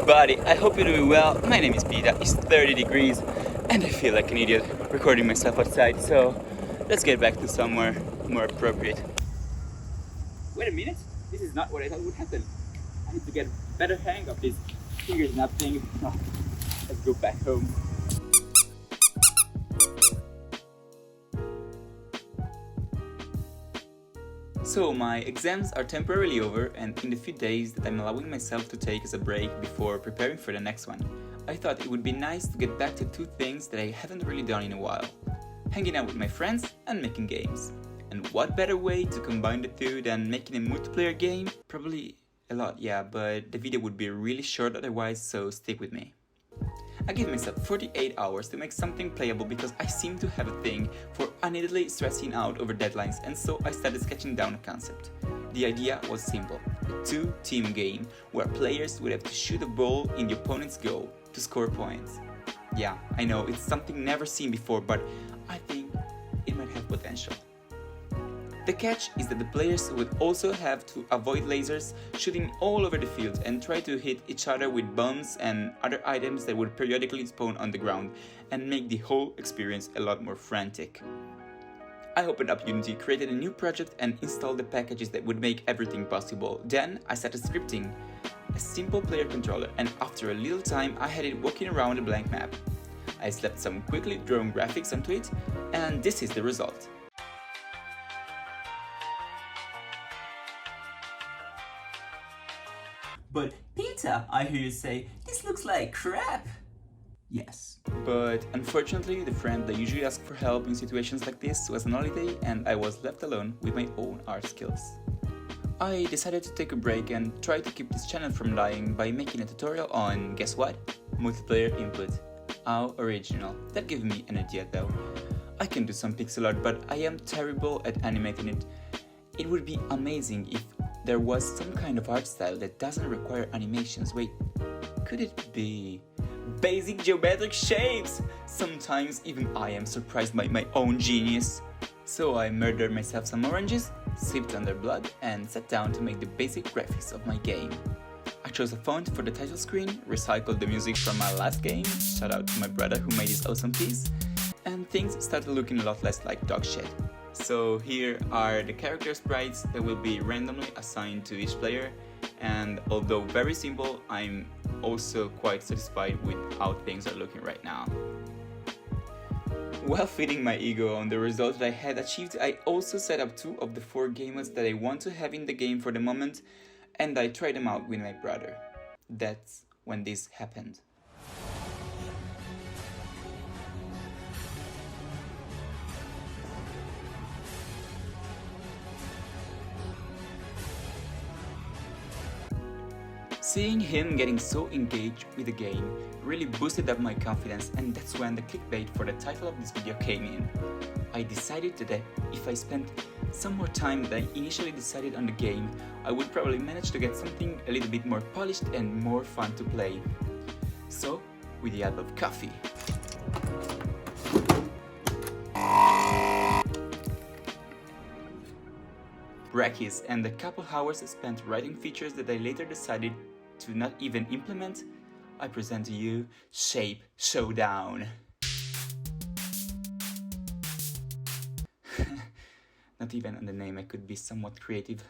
everybody, I hope you're doing well. My name is Pietro, it's 30 degrees and I feel like an idiot recording myself outside, so let's get back to somewhere more appropriate. Wait a minute, this is not what I thought would happen. I need to get a better hang of this finger snap thing. Oh, let's go back home. So my exams are temporarily over, and in the few days that I'm allowing myself to take as a break before preparing for the next one, I thought it would be nice to get back to two things that I haven't really done in a while: hanging out with my friends and making games. And what better way to combine the two than making a multiplayer game? Probably a lot, yeah, but the video would be really short otherwise, so stick with me. I gave myself 48 hours to make something playable because I seem to have a thing for unneededly stressing out over deadlines, and so I started sketching down a concept. The idea was simple: a two-team game where players would have to shoot a ball in the opponent's goal to score points. Yeah, I know, it's something never seen before, but I think it might have potential. The catch is that the players would also have to avoid lasers shooting all over the field and try to hit each other with bombs and other items that would periodically spawn on the ground and make the whole experience a lot more frantic. I opened up Unity, created a new project and installed the packages that would make everything possible. Then I started scripting a simple player controller, and after a little time I had it walking around a blank map. I slapped some quickly drawn graphics onto it, and this is the result. But Peter, I hear you say, this looks like crap. Yes. But unfortunately, the friend that usually asks for help in situations like this was on holiday, and I was left alone with my own art skills. I decided to take a break and try to keep this channel from dying by making a tutorial on, guess what? Multiplayer input. How original. That gave me an idea though. I can do some pixel art, but I am terrible at animating it. It would be amazing if there was some kind of art style that doesn't require animations. Wait, could it be basic geometric shapes? Sometimes even I am surprised by my own genius. So I murdered myself some oranges, sipped on their blood, and sat down to make the basic graphics of my game. I chose a font for the title screen, recycled the music from my last game, shout out to my brother who made this awesome piece, and things started looking a lot less like dog shit. So here are the character sprites that will be randomly assigned to each player, and although very simple, I'm also quite satisfied with how things are looking right now. While feeding my ego on the results that I had achieved, I also set up 2 of the 4 game modes that I want to have in the game for the moment, and I tried them out with my brother. That's when this happened. Seeing him getting so engaged with the game really boosted up my confidence, and that's when the clickbait for the title of this video came in. I decided that if I spent some more time than I initially decided on the game, I would probably manage to get something a little bit more polished and more fun to play. So, with the help of coffee, brackies, and a couple hours spent writing features that I later decided to not even implement, I present to you Shape Showdown. Not even on the name I could be somewhat creative.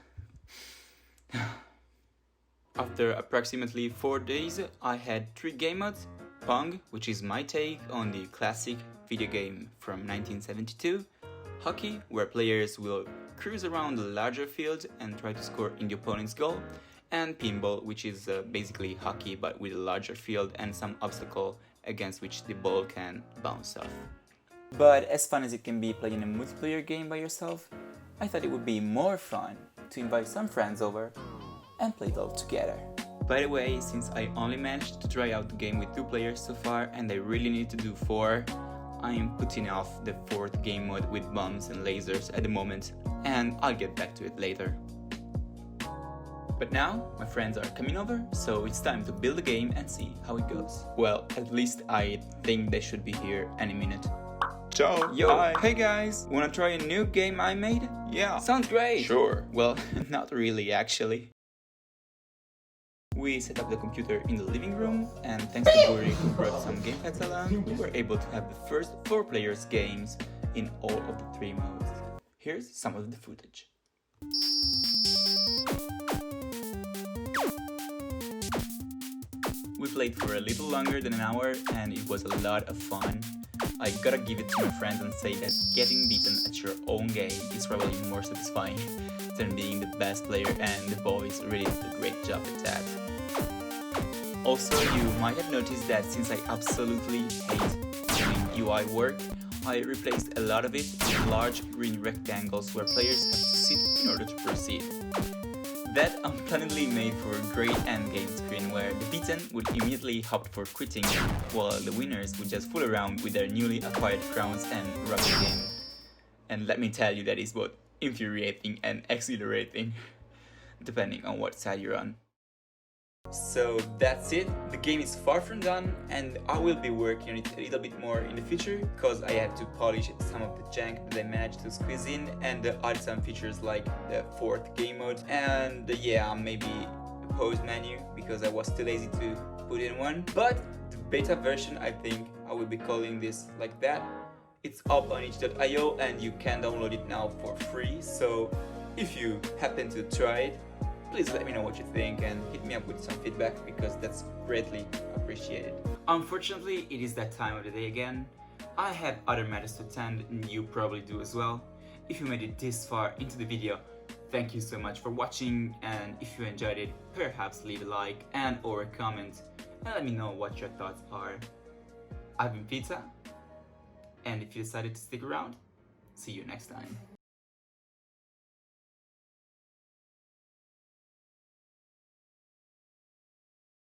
After approximately 4 days, I had 3 game modes: Pong, which is my take on the classic video game from 1972, Hockey, where players will cruise around a larger field and try to score in the opponent's goal, and Pinball, which is basically hockey but with a larger field and some obstacle against which the ball can bounce off. But as fun as it can be playing a multiplayer game by yourself, I thought it would be more fun to invite some friends over and play it all together. By the way, since I only managed to try out the game with 2 players so far and I really need to do 4, I am putting off the 4th game mode with bombs and lasers at the moment, and I'll get back to it later. But now, my friends are coming over, so it's time to build the game and see how it goes. Well, at least I think they should be here any minute. Ciao. Yo, Hi. Hey guys, wanna try a new game I made? Yeah. Sounds great! Sure. Well, not really actually. We set up the computer in the living room, and thanks to Buri who brought some gamepads along, we were able to have the first 4 players games in all of the 3 modes. Here's some of the footage. We played for a little longer than an hour and it was a lot of fun. I gotta give it to my friends and say that getting beaten at your own game is probably more satisfying than being the best player, and the boys really did a great job at that. Also, you might have noticed that since I absolutely hate doing UI work, I replaced a lot of it with large green rectangles where players have to sit in order to proceed. That unplannedly made for a great endgame screen where the beaten would immediately hop for quitting, while the winners would just fool around with their newly acquired crowns and rock the game. And let me tell you, that is both infuriating and exhilarating, depending on what side you're on. So that's it, the game is far from done, and I will be working on it a little bit more in the future, because I have to polish some of the junk that I managed to squeeze in and add some features like the 4th game mode, and yeah, maybe a pause menu, because I was too lazy to put in one. But the beta version, I think I will be calling this like that. It's up on itch.io and you can download it now for free, so if you happen to try it, please let me know what you think and hit me up with some feedback, because that's greatly appreciated. Unfortunately, it is that time of the day again. I have other matters to attend and you probably do as well. If you made it this far into the video, thank you so much for watching, and if you enjoyed it, perhaps leave a like and or a comment and let me know what your thoughts are. I've been Pietro, and if you decided to stick around, see you next time.